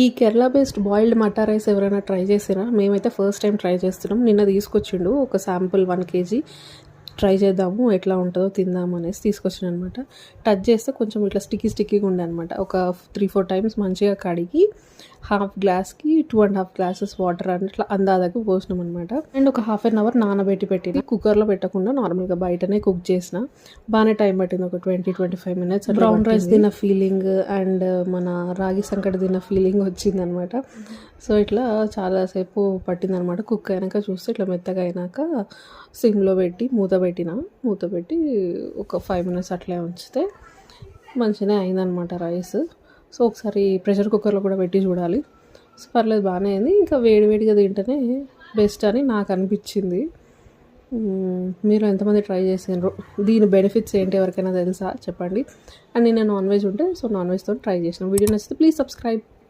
ఈ Kerala based boiled మటా rice ఎవరైనా try చేసినా? మేమైతే ఫస్ట్ టైం ట్రై చేస్తున్నాం. నిన్న తీసుకొచ్చిండు ఒక శాంపుల్ 1 kg. ట్రై చేద్దాము ఎట్లా ఉంటుందో తిందాము అనేసి తీసుకొచ్చాను అనమాట. టచ్ చేస్తే కొంచెం ఇట్లా స్టిక్కీగా ఉండే అనమాట. ఒక 3-4 టైమ్స్ మంచిగా కడిగి హాఫ్ గ్లాస్కి 2.5 గ్లాసెస్ వాటర్ అట్లా అందాదకి పోసినాం అనమాట. అండ్ ఒక హాఫ్ అన్ అవర్ నానబెట్టి పెట్టిన, కుక్కర్లో పెట్టకుండా నార్మల్గా బయటనే కుక్ చేసిన. బాగానే టైం పట్టింది, ఒక 20-25 minutes. బ్రౌన్ రైస్ తిన్న ఫీలింగ్ అండ్ మన రాగి సంకటి తిన్న ఫీలింగ్ వచ్చిందనమాట. సో ఇట్లా చాలాసేపు పట్టిందనమాట. కుక్ అయినాక చూస్తే ఇట్లా మెత్తగా అయినాక సిమ్లో పెట్టి మూత పెట్టి ఒక 5 minutes అట్లే ఉంచితే మంచిగానే అయిందనమాట రైస్. సో ఒకసారి ప్రెషర్ కుక్కర్లో కూడా పెట్టి చూడాలి. సో పర్లేదు, బాగానే అయింది. ఇంకా వేడిగా తింటేనే బెస్ట్ అని నాకు అనిపించింది. మీరు ఎంతమంది ట్రై చేసినారు? దీని బెనిఫిట్స్ ఏంటి ఎవరికైనా తెలుసా చెప్పండి. అండ్ నేను నాన్ వెజ్ ఉంటే సో నాన్ వెజ్తో ట్రై చేసిన. వీడియో నచ్చితే ప్లీజ్ సబ్స్క్రైబ్.